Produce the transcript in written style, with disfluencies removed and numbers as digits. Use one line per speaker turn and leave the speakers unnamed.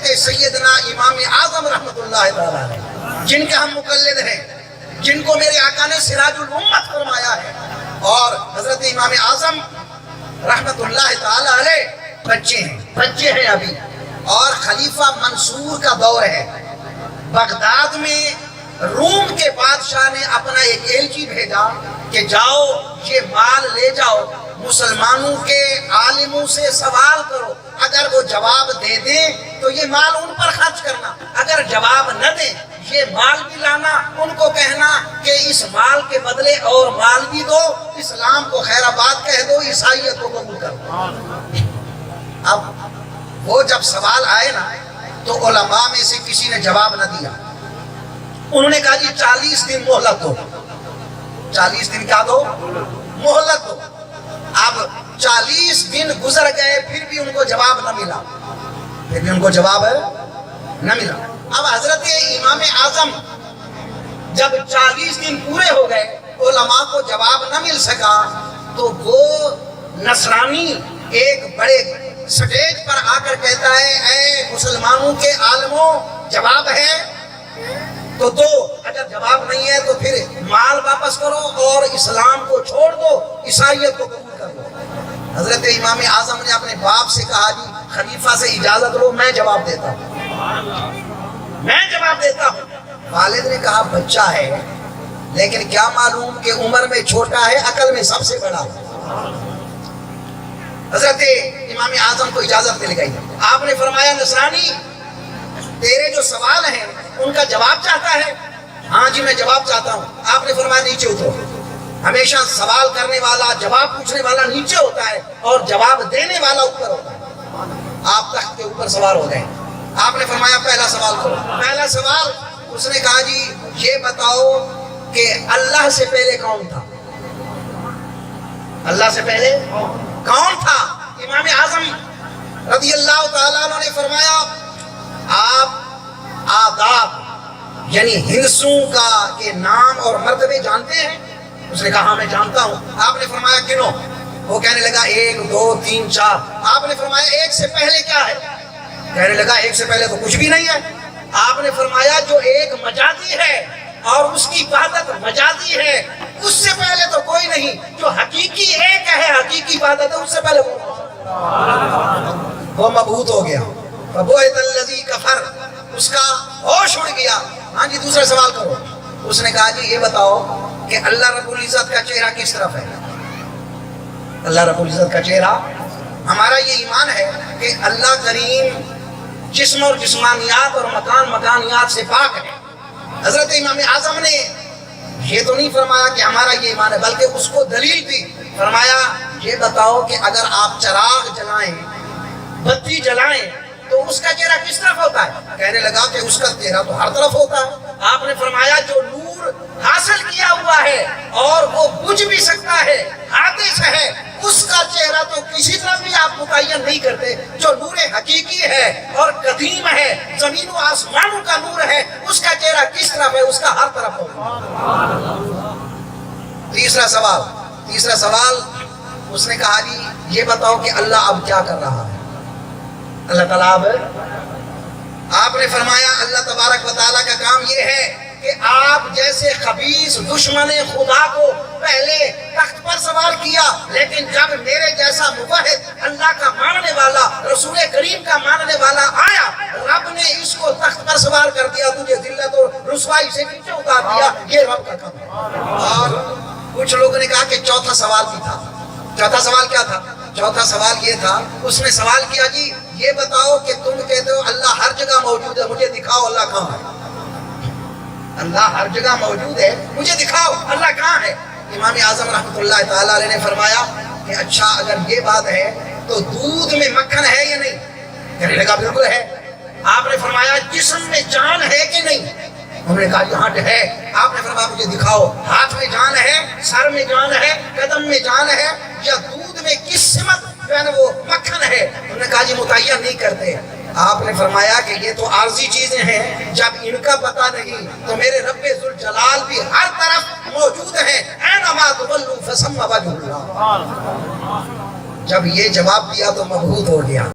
حضرت سیدنا امام اعظم رحمۃ اللہ تعالی علیہ، جن کے ہم مقلد ہیں، جن کو میرے آقا نے سراج الامت فرمایا ہے، اور حضرت امام اعظم رحمۃ اللہ تعالی علیہ بچے ہیں ابھی، اور خلیفہ منصور کا دور ہے۔ بغداد میں روم کے بادشاہ نے اپنا ایک ایلچی بھیجا کہ جاؤ یہ مال لے جاؤ، مسلمانوں کے عالموں سے سوال کرو، اگر وہ جواب دے دیں تو یہ مال ان پر خرچ کرنا، اگر جواب نہ دیں یہ مال بھی لانا، ان کو کہنا کہ اس مال کے بدلے اور مال بھی دو، اسلام کو خیر آباد کہہ دو، عیسائیت کو قبول کرو۔ اب وہ جب سوال آئے نا تو علماء میں سے کسی نے جواب نہ دیا، انہوں نے کہا جی 40 دن مہلت دو، 40 دن کیا دو؟ مہلت دو۔ اب 40 دن گزر گئے پھر بھی ان کو جواب نہ ملا، نہ ملا۔ اب حضرت امام اعظم جب 40 دن پورے ہو گئے، علماء کو جواب نہ مل سکا، تو وہ نصرانی ایک بڑے سٹیج پر آ کر کہتا ہے اے مسلمانوں کے عالموں، جواب ہے تو دو، اگر جواب نہیں ہے تو پھر مال واپس کرو اور اسلام کو چھوڑ دو، عیسائیت کو قبول کر دو۔ حضرت امام اعظم نے اپنے باپ سے کہا جی خلیفہ سے اجازت لو، میں جواب دیتا ہوں۔ والد نے کہا بچہ ہے لیکن کیا معلوم کہ عمر میں چھوٹا ہے، عقل میں سب سے بڑا ہے۔ حضرت امام اعظم کو اجازت مل گئی۔ آپ نے فرمایا نصرانی تیرے جو سوال ہیں ان کا جواب چاہتا ہے؟ ہاں جی میں جواب چاہتا ہوں۔ آپ نے فرمایا نیچے اترو۔ ہمیشہ سوال کرنے والا، جواب پوچھنے والا نیچے ہوتا ہے اور جواب دینے والا اوپر ہوتا ہے۔ آپ تخت کے اوپر سوار ہو گئے۔ آپ نے فرمایا پہلا سوال کرو۔ پہلا سوال اس نے کہا جی یہ بتاؤ کہ اللہ سے پہلے کون تھا؟ اللہ سے پہلے کون تھا؟ امام اعظم رضی اللہ تعالیٰ عنہ نے فرمایا آپ آداب یعنی ہندسوں کا کے نام اور مرتبے جانتے ہیں؟ اس نے کہا ہاں میں جانتا ہوں۔ آپ نے فرمایا گنو۔ وہ کہنے لگا 1 2 3 4۔ آپ نے فرمایا ایک سے پہلے کیا ہے؟ کہنے لگا ایک سے پہلے تو کچھ بھی نہیں ہے۔ آپ نے فرمایا جو ایک مجازی ہے اور اس کی عبادت مجازی ہے، اس سے پہلے تو کوئی نہیں، جو حقیقی ایک ہے، حقیقی عبادت ہے، اس سے پہلے وہ مبہوت ہو گیا۔ فبہت الذی کفر، اس کا ہوش اڑ گیا۔ ہاں جی دوسرا سوال کرو۔ اس نے کہا جی یہ بتاؤ کہ اللہ رب العزت کا چہرہ کس طرف ہے؟ اللہ رب العزت کا چہرہ، ہمارا یہ ایمان ہے کہ اللہ کریم جسم اور جسمانیات اور مکان مکانیات سے پاک ہے۔ حضرت امام اعظم نے یہ تو نہیں فرمایا کہ ہمارا یہ ایمان ہے، بلکہ اس کو دلیل دی۔ فرمایا یہ بتاؤ کہ اگر آپ چراغ جلائیں، بتی جلائیں تو اس کا چہرہ کس طرف ہوتا ہے؟ کہنے لگا کہ اس کا چہرہ تو ہر طرف ہوتا ہے۔ آپ نے فرمایا جو نور حاصل کیا ہوا ہے اور وہ بجھ بھی سکتا ہے، حادث ہے، اس کا چہرہ تو کسی طرح بھی آپ متعین نہیں کرتے۔ جو نور حقیقی ہے اور قدیم ہے، زمین و آسمانوں کا نور ہے، اس کا چہرہ کس طرف ہے؟ اس کا ہر طرف ہوگا۔ تیسرا سوال اس نے کہا جی یہ بتاؤ کہ اللہ اب کیا کر رہا ہے؟ اللہ تعالیٰ اب، آپ نے فرمایا اللہ تبارک و تعالیٰ کا کام یہ ہے کہ آپ جیسے خبیث دشمن خدا کو پہلے تخت پر سوار کیا، لیکن جب میرے جیسا موحد اللہ کا ماننے والا، رسول کریم کا ماننے والا آیا، رب نے اس کو تخت پر سوار کر دیا، تجھے ذلت اور رسوائی سے نیچے اتار دیا۔ یہ رب کا کام ہے۔ اور کچھ لوگوں نے کہا کہ چوتھا سوال بھی تھا۔ چوتھا سوال کیا تھا؟ چوتھا سوال یہ تھا، اس نے سوال کیا جی یہ بتاؤ کہ تم کہتے ہو اللہ ہر جگہ موجود ہے، مجھے دکھاؤ اللہ کہاں ہے؟ اللہ ہر جگہ موجود ہے، مجھے دکھاؤ اللہ کہاں ہے؟ امام اعظم رحمۃ اللہ تعالیٰ علیہ نے فرمایا کہ اچھا اگر یہ بات ہے تو دودھ میں مکھن ہے یا نہیں؟ کہنے لگا بالکل ہے۔ آپ نے فرمایا جسم میں جان ہے کہ نہیں؟ انہوں نے کہا یہاں ہے۔ آپ نے فرمایا مجھے دکھاؤ، ہاتھ میں جان ہے، سر میں جان ہے، قدم میں جان ہے، یا دودھ میں کس سمت جو ہے نا وہ مکھن ہے؟ انہوں نے کہا جی متعین نہیں کرتے۔ آپ نے فرمایا کہ یہ تو عارضی چیزیں ہیں، جب ان کا پتہ نہیں تو میرے رب ذوالجلال بھی ہر طرف موجود ہیں۔ اینما تولوا فثم وجہ اللہ۔ جب یہ جواب دیا تو مبہوت ہو گیا۔